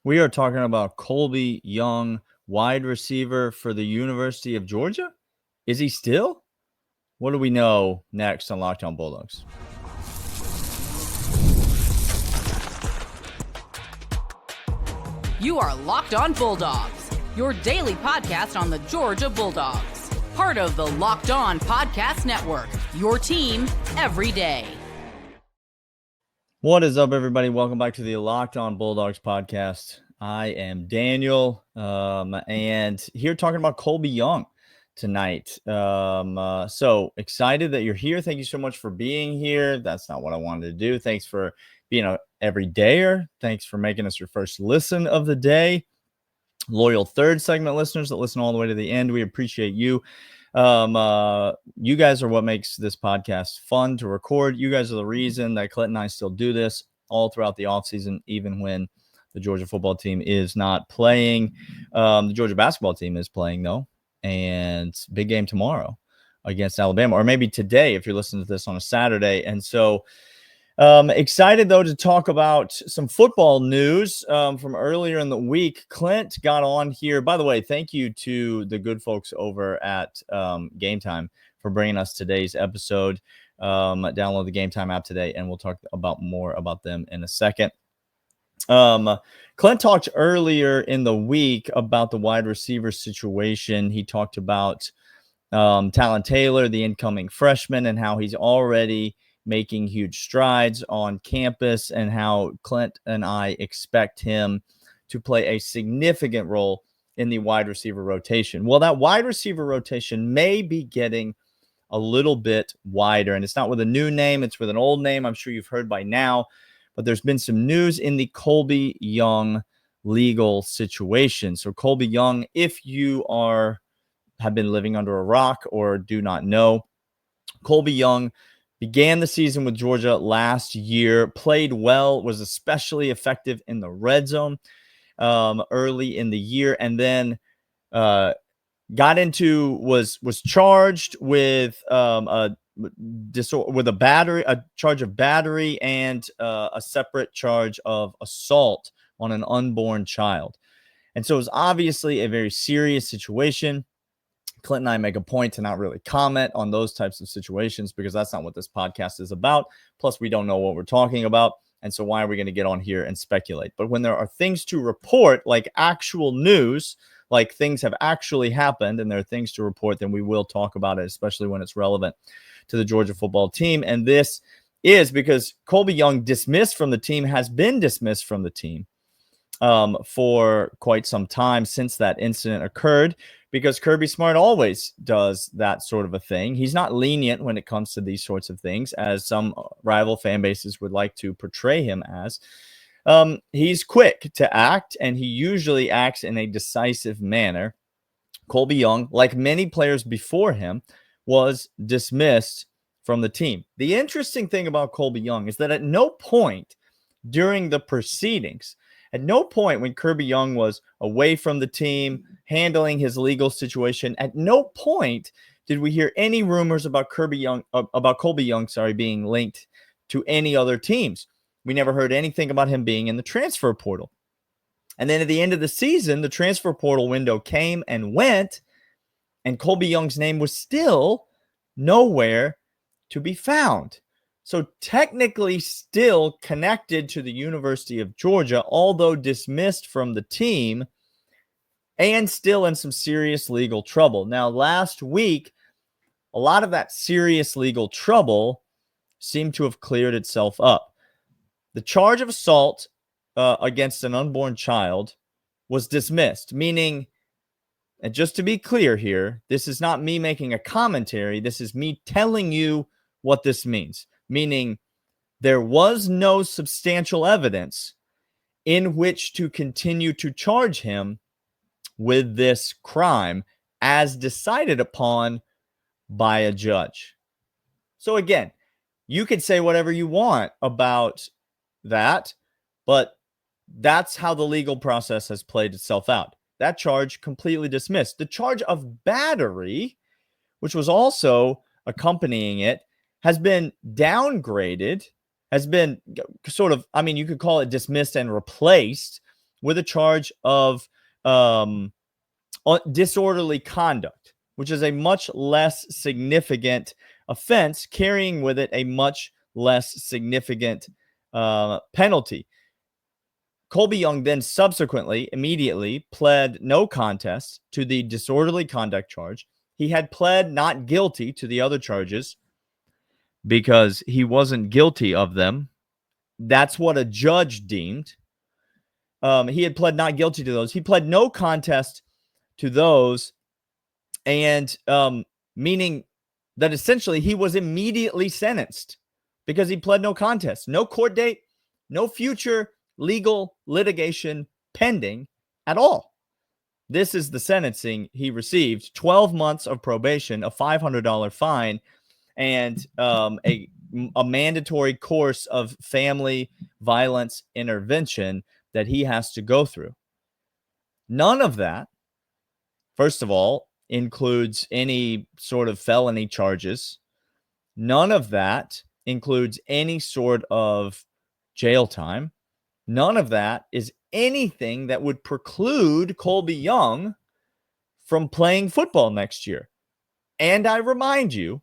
We are talking about Colbie Young, wide receiver for the University of Georgia. Is he still? What do we know next on Locked On Bulldogs? You are Locked On Bulldogs, your daily podcast on the Georgia Bulldogs. Part of the Locked On Podcast Network, your team every day. What is up, everybody? Welcome back to the Locked On Bulldogs podcast. I am Daniel, and here talking about Colbie Young tonight. So excited that you're here. Thank you so much for being here. That's not what I wanted to do. Thanks for being a everydayer. Thanks for making us your first listen of the day. Loyal third segment listeners that listen all the way to the end, we appreciate you. You guys are what makes this podcast fun to record. You guys are the reason that Clint and I still do this all throughout the offseason, even when the Georgia football team is not playing. The Georgia basketball team is playing, though, and big game tomorrow against Alabama, or maybe today if you're listening to this on a Saturday. And so excited, though, to talk about some football news from earlier in the week. Clint got on here. By the way, thank you to the good folks over at GameTime for bringing us today's episode. Download the GameTime app today, and we'll talk more about them in a second. Clint talked earlier in the week about the wide receiver situation. He talked about Talon Taylor, the incoming freshman, and how he's already making huge strides on campus, and how Clint and I expect him to play a significant role in the wide receiver rotation. Well, that wide receiver rotation may be getting a little bit wider, and it's not with a new name, it's with an old name. I'm sure you've heard by now, but there's been some news in the Colbie Young legal situation. So Colbie Young, if you have been living under a rock or do not know, Colbie Young began the season with Georgia last year, played well, was especially effective in the red zone early in the year, and then was charged with a charge of battery and a separate charge of assault on an unborn child. And so it was obviously a very serious situation. Clint and I make a point to not really comment on those types of situations because that's not what this podcast is about. Plus, we don't know what we're talking about. And so why are we going to get on here and speculate? But when there are things to report, like actual news, like things have actually happened and there are things to report, then we will talk about it, especially when it's relevant to the Georgia football team. And this is because Colbie Young has been dismissed from the team for quite some time since that incident occurred, because Kirby Smart always does that sort of a thing. He's not lenient when it comes to these sorts of things, as some rival fan bases would like to portray him as. He's quick to act, and he usually acts in a decisive manner. Colbie Young, like many players before him, was dismissed from the team. The interesting thing about Colbie Young is that at no point during the proceedings, at no point when Colbie Young was away from the team, handling his legal situation, at no point did we hear any rumors about Colbie Young, being linked to any other teams. We never heard anything about him being in the transfer portal. And then at the end of the season, the transfer portal window came and went, and Colbie Young's name was still nowhere to be found. So technically still connected to the University of Georgia, although dismissed from the team, and still in some serious legal trouble. Now, last week, a lot of that serious legal trouble seemed to have cleared itself up. The charge of assault against an unborn child was dismissed, meaning, and just to be clear here, this is not me making a commentary. This is me telling you what this means. Meaning there was no substantial evidence in which to continue to charge him with this crime as decided upon by a judge. So again, you could say whatever you want about that, but that's how the legal process has played itself out. That charge completely dismissed. The charge of battery, which was also accompanying it, has been downgraded, has been sort of, you could call it dismissed and replaced with a charge of disorderly conduct, which is a much less significant offense, carrying with it a much less significant penalty. Colbie Young then subsequently, immediately, pled no contest to the disorderly conduct charge. He had pled not guilty to the other charges because he wasn't guilty of them. That's what a judge deemed. He had pled not guilty to those. He pled no contest to those, and meaning that essentially he was immediately sentenced because he pled no contest. No court date, no future legal litigation pending at all. This is the sentencing he received: 12 months of probation, a $500 fine, and a mandatory course of family violence intervention that he has to go through. None of that, first of all, includes any sort of felony charges. None of that includes any sort of jail time. None of that is anything that would preclude Colbie Young from playing football next year. And I remind you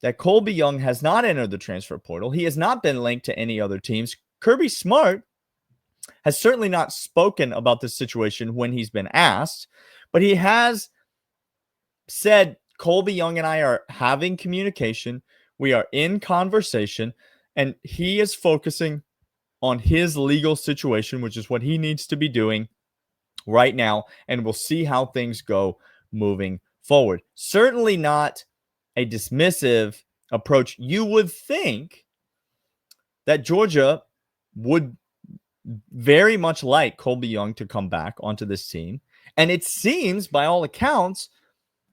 that Colbie Young has not entered the transfer portal. He has not been linked to any other teams. Kirby Smart has certainly not spoken about this situation when he's been asked, but he has said, Colbie Young and I are having communication. We are in conversation, and he is focusing on his legal situation, which is what he needs to be doing right now. And we'll see how things go moving forward. Certainly not a dismissive approach. You would think that Georgia would very much like Colbie Young to come back onto this team. And it seems, by all accounts,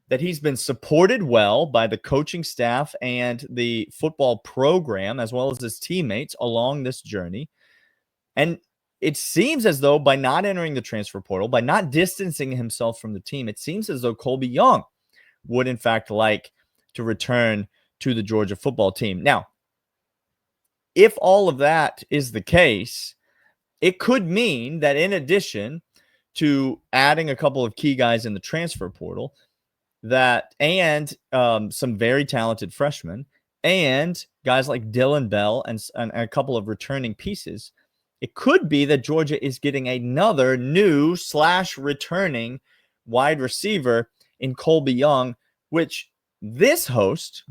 that he's been supported well by the coaching staff and the football program, as well as his teammates along this journey. And it seems as though by not entering the transfer portal, by not distancing himself from the team, it seems as though Colbie Young would, in fact, like to return to the Georgia football team. Now, if all of that is the case, it could mean that in addition to adding a couple of key guys in the transfer portal, that and some very talented freshmen and guys like Dylan Bell and a couple of returning pieces, it could be that Georgia is getting another new / returning wide receiver in Colbie Young, which this host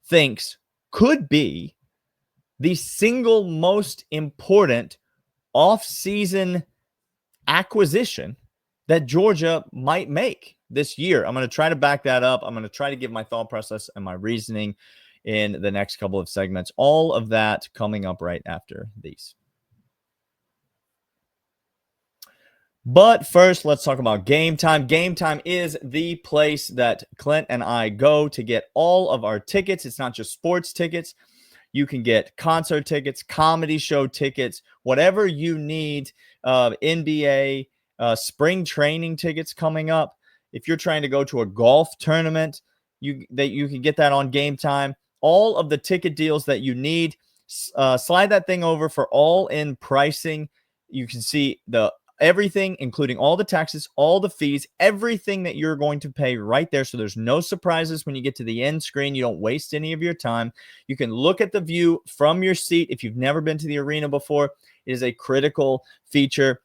thinks could be the single most important off-season acquisition that Georgia might make this year. I'm going to try to back that up. I'm going to try to give my thought process and my reasoning in the next couple of segments. All of that coming up right after these. But first, let's talk about GameTime. GameTime is the place that Clint and I go to get all of our tickets. It's not just sports tickets. You can get concert tickets, comedy show tickets, whatever you need, NBA, spring training tickets coming up. If you're trying to go to a golf tournament, you can get that on GameTime. All of the ticket deals that you need, slide that thing over for all-in pricing. You can see everything, including all the taxes, all the fees, everything that you're going to pay right there. So there's no surprises when you get to the end screen. You don't waste any of your time. You can look at the view from your seat. If you've never been to the arena before, it is a critical feature.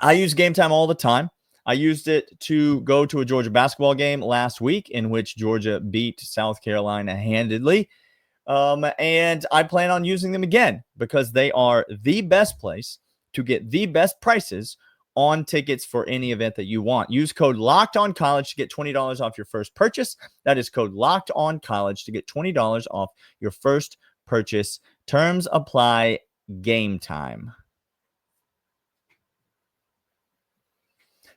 I use GameTime all the time. I used it to go to a Georgia basketball game last week in which Georgia beat South Carolina handedly. And I plan on using them again because they are the best place to get the best prices on tickets for any event that you want. Use code LOCKEDONCollege to get $20 off your first purchase. That is code LOCKEDONCollege to get $20 off your first purchase. Terms apply. GameTime.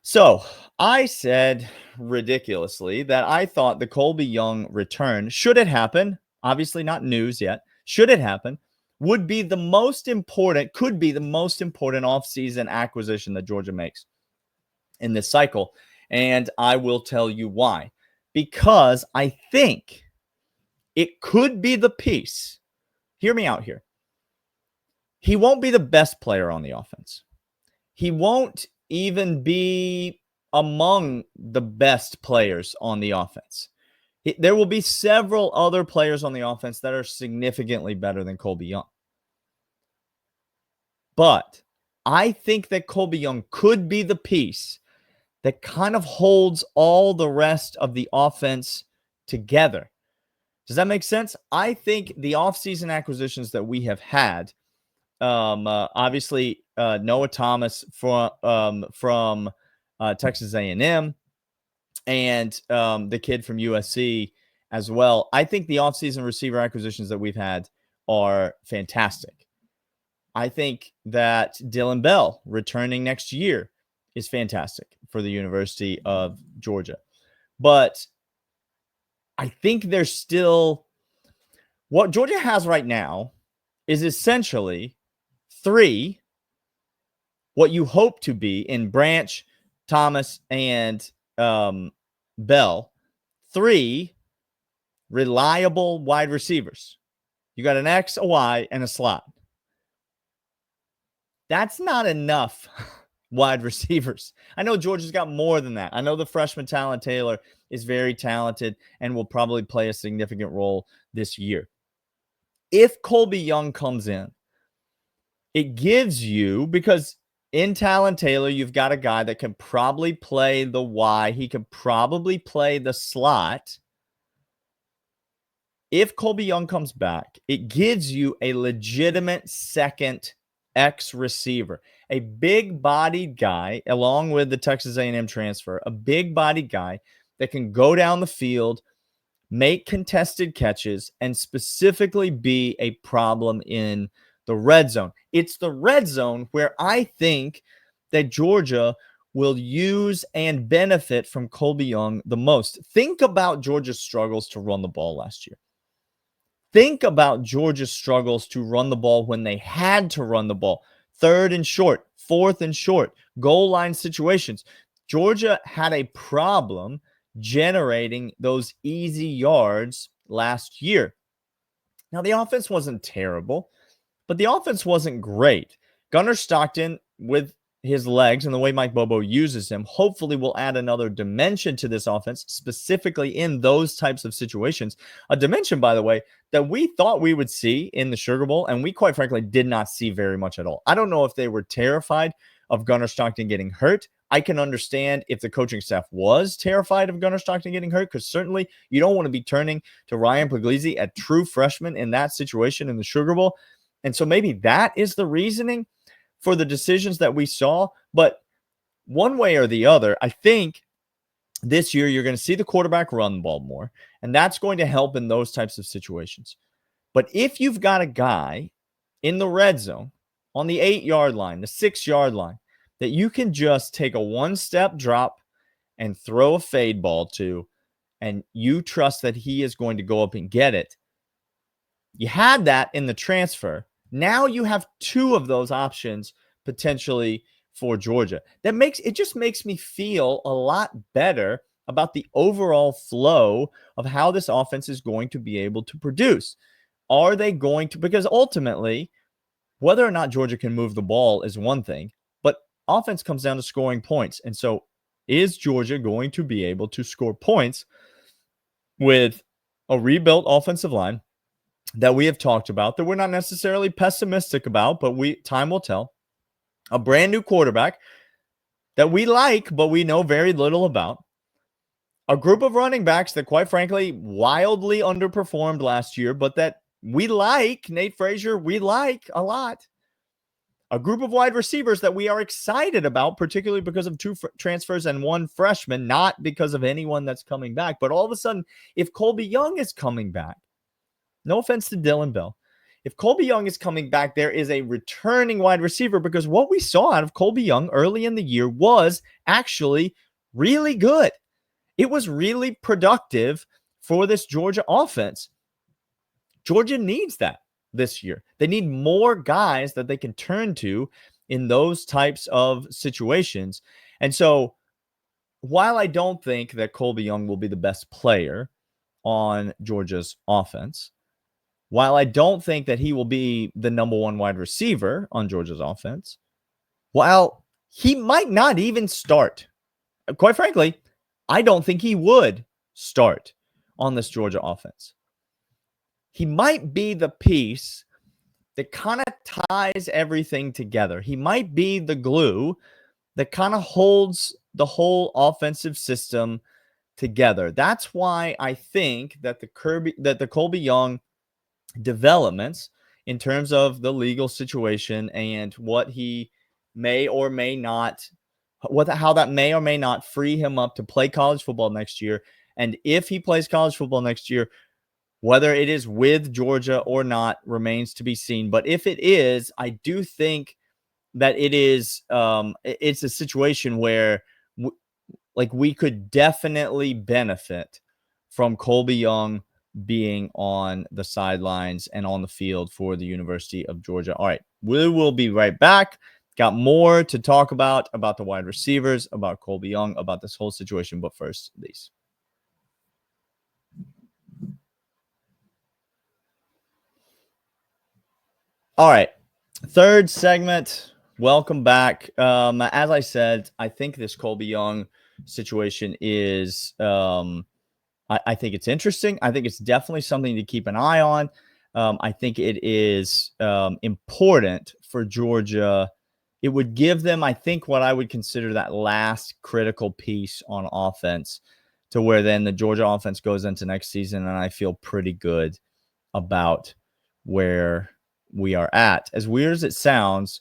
So I said ridiculously that I thought the Colbie Young return, should it happen, obviously not news yet, should it happen, could be the most important offseason acquisition that Georgia makes in this cycle. And I will tell you why. Because I think it could be the piece. Hear me out here. He won't be the best player on the offense. he won't even be among the best players on the offense. There will be several other players on the offense that are significantly better than Colbie Young. But I think that Colbie Young could be the piece that kind of holds all the rest of the offense together. Does that make sense? I think the offseason acquisitions that we have had, obviously Noah Thomas from Texas A&M and the kid from USC as well. I think the offseason receiver acquisitions that we've had are fantastic. I think that Dylan Bell returning next year is fantastic for the University of Georgia. But I think there's still what Georgia has right now is essentially 3, what you hope to be in Branch, Thomas, and Bell, 3 reliable wide receivers. You got an X, a Y, and a slot. That's not enough wide receivers. I know Georgia's got more than that. I know the freshman Talon Taylor is very talented and will probably play a significant role this year. If Colbie Young comes in, it gives you, because in Talon Taylor, you've got a guy that can probably play the Y. He can probably play the slot. If Colbie Young comes back, it gives you a legitimate second X receiver, a big-bodied guy, along with the Texas A&M transfer, a big-bodied guy that can go down the field, make contested catches, and specifically be a problem in the red zone. It's the red zone where I think that Georgia will use and benefit from Colbie Young the most. Think about Georgia's struggles to run the ball last year. Think about Georgia's struggles to run the ball when they had to run the ball. 3rd and short, 4th and short, goal line situations. Georgia had a problem generating those easy yards last year. Now, the offense wasn't terrible, but the offense wasn't great. Gunnar Stockton, with his legs and the way Mike Bobo uses him, hopefully will add another dimension to this offense, specifically in those types of situations. A dimension, by the way, that we thought we would see in the Sugar Bowl, and we quite frankly did not see very much at all. I don't know if they were terrified of Gunnar Stockton getting hurt. I can understand if the coaching staff was terrified of Gunnar Stockton getting hurt, because certainly you don't want to be turning to Ryan Puglisi, a true freshman, in that situation in the Sugar Bowl. And so maybe that is the reasoning for the decisions that we saw. But one way or the other, I think this year you're going to see the quarterback run the ball more, and that's going to help in those types of situations. But if you've got a guy in the red zone on the 8-yard line, the 6-yard line, that you can just take a one-step drop and throw a fade ball to, and you trust that he is going to go up and get it. You had that in the transfer. Now you have 2 of those options potentially for Georgia. It just makes me feel a lot better about the overall flow of how this offense is going to be able to produce. Are they going to, because ultimately, whether or not Georgia can move the ball is one thing, but offense comes down to scoring points. And so is Georgia going to be able to score points with a rebuilt offensive line that we have talked about, that we're not necessarily pessimistic about, but time will tell? A brand new quarterback that we like, but we know very little about. A group of running backs that, quite frankly, wildly underperformed last year, but that we like. Nate Frazier, we like a lot. A group of wide receivers that we are excited about, particularly because of 2 transfers and 1 freshman, not because of anyone that's coming back. But all of a sudden, if Colbie Young is coming back, no offense to Dylan Bell, if Colbie Young is coming back, there is a returning wide receiver, because what we saw out of Colbie Young early in the year was actually really good. It was really productive for this Georgia offense. Georgia needs that this year. They need more guys that they can turn to in those types of situations. And so while I don't think that Colbie Young will be the best player on Georgia's offense, while I don't think that he will be the number 1 wide receiver on Georgia's offense, while he might not even start. Quite frankly, I don't think he would start on this Georgia offense. He might be the piece that kind of ties everything together. He might be the glue that kind of holds the whole offensive system together. That's why I think that the Colbie Young developments in terms of the legal situation and what he may or may not, how that may or may not free him up to play college football next year. And if he plays college football next year, whether it is with Georgia or not remains to be seen. But if it is, I do think that it is, it's a situation where we could definitely benefit from Colbie Young being on the sidelines and on the field for the University of Georgia. All right, we will be right back. Got more to talk about the wide receivers, about Colbie Young, about this whole situation. But first, these. All right, third segment. Welcome back. As I said, I think this Colbie Young situation is, I think it's interesting. I think it's definitely something to keep an eye on. I think it is important for Georgia. It would give them, I think, what I would consider that last critical piece on offense, to where then the Georgia offense goes into next season, and I feel pretty good about where we are at. As weird as it sounds,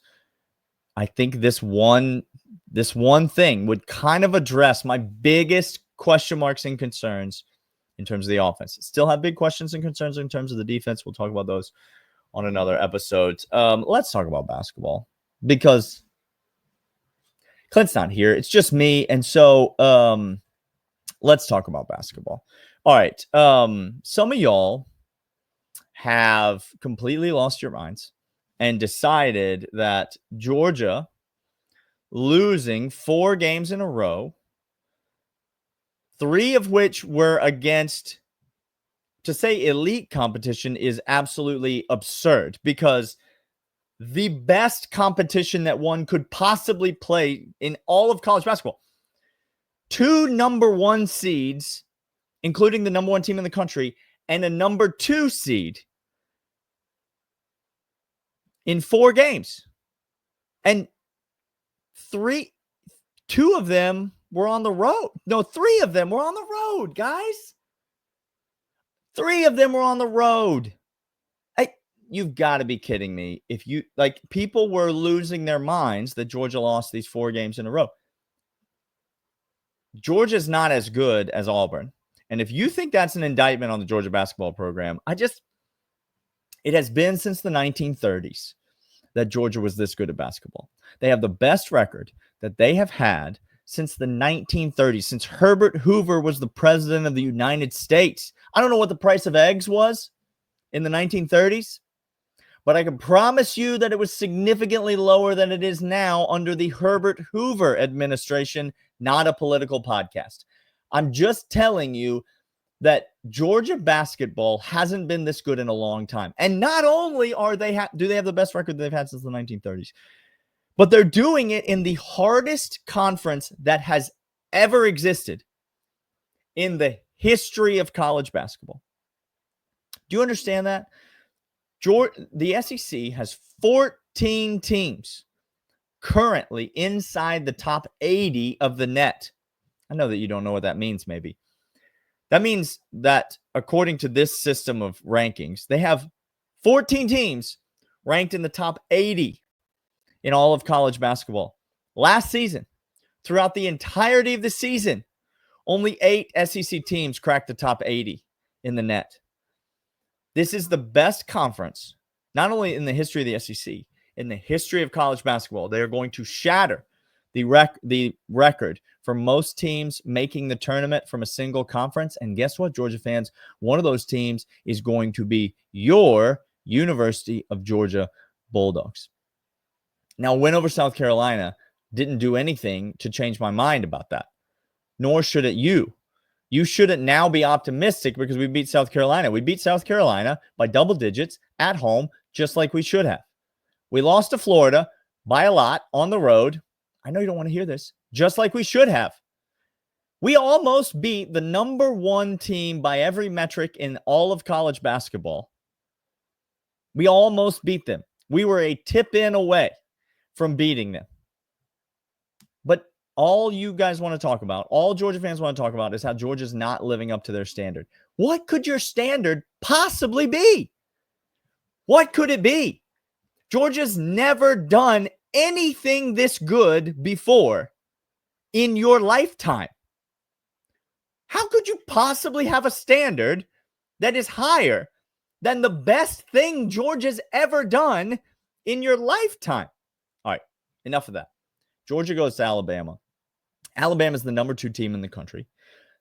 I think this one thing would kind of address my biggest question marks and concerns in terms of the offense. Still have big questions and concerns in terms of the defense. We'll talk about those on another episode. Let's talk about basketball, because Clint's not here. It's just me. And so let's talk about basketball. All right. Some of y'all have completely lost your minds and decided that Georgia losing 4 games in a row, 3 of which were against, to say elite competition is absolutely absurd, because the best competition that one could possibly play in all of college basketball, 2 number 1 seeds, including the number 1 team in the country, and a number 2 seed in 4 games. And 2 of them were on the road. No, 3 of them were on the road, guys. 3 of them were on the road. You've got to be kidding me. If you, people were losing their minds that Georgia lost these 4 games in a row. Georgia's not as good as Auburn. And if you think that's an indictment on the Georgia basketball program, it has been since the 1930s that Georgia was this good at basketball. They have the best record that they have had since the 1930s, since Herbert Hoover was the president of the United States. I don't know what the price of eggs was in the 1930s, but I can promise you that it was significantly lower than it is now under the Herbert Hoover administration. Not a political podcast. I'm just telling you that Georgia basketball hasn't been this good in a long time. And not only do they have the best record they've had since the 1930s, but they're doing it in the hardest conference that has ever existed in the history of college basketball. Do you understand that? The SEC has 14 teams currently inside the top 80 of the net. I know that you don't know what that means, maybe. That means that according to this system of rankings, they have 14 teams ranked in the top 80 in all of college basketball. Last season, throughout the entirety of the season, only 8 SEC teams cracked the top 80 in the net. This is the best conference, not only in the history of the SEC, in the history of college basketball. They are going to shatter the record for most teams making the tournament from a single conference. And guess what, Georgia fans? One of those teams is going to be your University of Georgia Bulldogs. Now, win over South Carolina didn't do anything to change my mind about that, nor should it you. You shouldn't now be optimistic because we beat South Carolina. We beat South Carolina by double digits at home, just like we should have. We lost to Florida by a lot on the road. I know you don't want to hear this, just like we should have. We almost beat the number one team by every metric in all of college basketball. We almost beat them. We were a tip in away from beating them. But all you guys want to talk about, all Georgia fans want to talk about, is how Georgia's not living up to their standard. What could your standard possibly be? What could it be? Georgia's never done anything this good before in your lifetime. How could you possibly have a standard that is higher than the best thing Georgia's ever done in your lifetime? All right, enough of that. Georgia goes to Alabama. Alabama's the number 2 team in the country.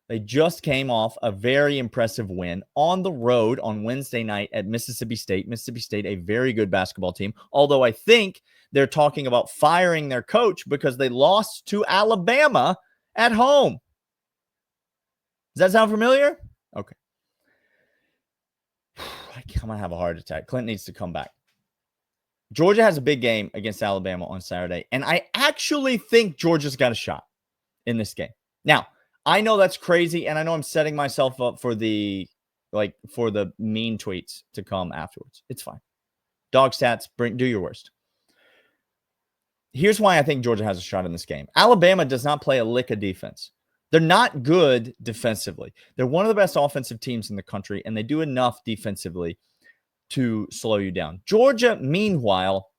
They just came off a very impressive win on the road on Wednesday night at Mississippi State. Mississippi State, a very good basketball team, although I think they're talking about firing their coach because they lost to Alabama at home. Does that sound familiar? Okay. I'm going to have a heart attack. Clint needs to come back. Georgia has a big game against Alabama on Saturday, and I actually think Georgia's got a shot in this game. Now, I know that's crazy, and I know I'm setting myself up for the mean tweets to come afterwards. It's fine. Dog stats, do your worst. Here's why I think Georgia has a shot in this game. Alabama does not play a lick of defense. They're not good defensively. They're one of the best offensive teams in the country, and they do enough defensively to slow you down. Georgia, meanwhile,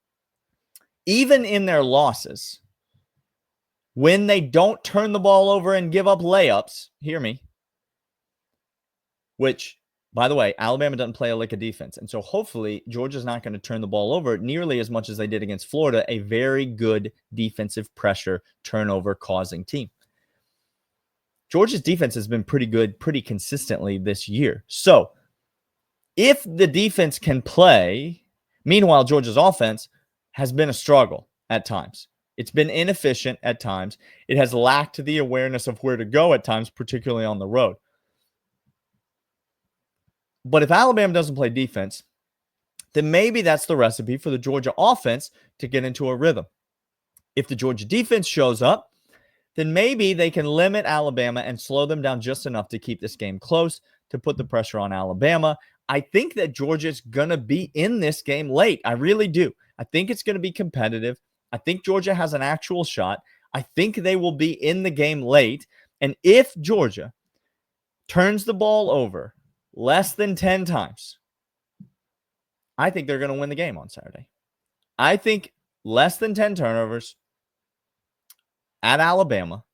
even in their losses, when they don't turn the ball over and give up layups, hear me, which, by the way, Alabama doesn't play a lick of defense. And so hopefully Georgia's not going to turn the ball over nearly as much as they did against Florida, a very good defensive pressure turnover causing team. Georgia's defense has been pretty good, pretty consistently this year. So if the defense can play, meanwhile, Georgia's offense has been a struggle at times. It's been inefficient at times. It has lacked the awareness of where to go at times, particularly on the road. But if Alabama doesn't play defense, then maybe that's the recipe for the Georgia offense to get into a rhythm. If the Georgia defense shows up, then maybe they can limit Alabama and slow them down just enough to keep this game close, to put the pressure on Alabama. I think that Georgia's going to be in this game late. I really do. I think it's going to be competitive. I think Georgia has an actual shot. I think they will be in the game late. And if Georgia turns the ball over less than 10 times, I think they're going to win the game on Saturday. I think less than 10 turnovers at Alabama,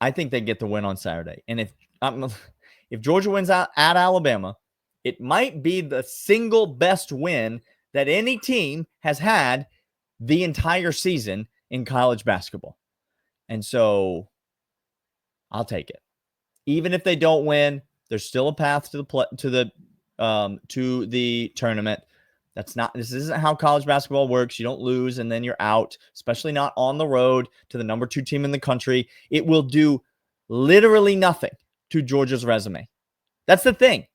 I think they get the win on Saturday. And if Georgia wins out at Alabama, it might be the single best win that any team has had the entire season in college basketball. And so I'll take it. Even if they don't win, there's still a path to the tournament. This isn't how college basketball works. You don't lose and then you're out, especially not on the road to the number 2 team in the country. It will do literally nothing to Georgia's resume. That's the thing.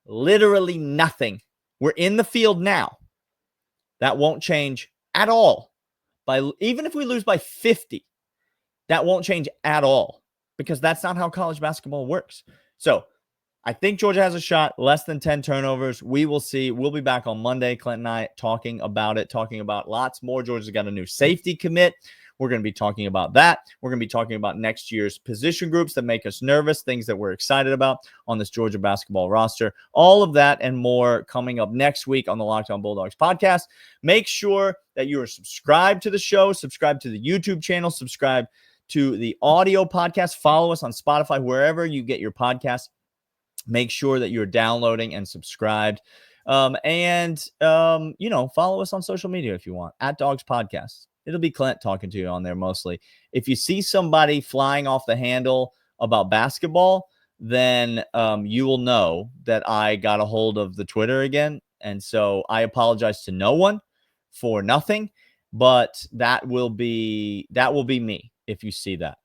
Literally nothing. We're in the field now. That won't change at all. Even if we lose by 50, that won't change at all, because that's not how college basketball works. So I think Georgia has a shot, less than 10 turnovers. We will see. We'll be back on Monday, Clint and I, talking about lots more. Georgia's got a new safety commit. We're going to be talking about that. We're going to be talking about next year's position groups that make us nervous, things that we're excited about on this Georgia basketball roster. All of that and more coming up next week on the Locked On Bulldogs podcast. Make sure that you are subscribed to the show, subscribe to the YouTube channel, subscribe to the audio podcast. Follow us on Spotify, wherever you get your podcasts. Make sure that you're downloading and subscribed. Follow us on social media if you want, at Dawgs Podcast. It'll be Clint talking to you on there mostly. If you see somebody flying off the handle about basketball, then you will know that I got a hold of the Twitter again. And so I apologize to no one for nothing, but that will be me if you see that.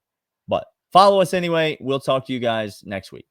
But follow us anyway. We'll talk to you guys next week.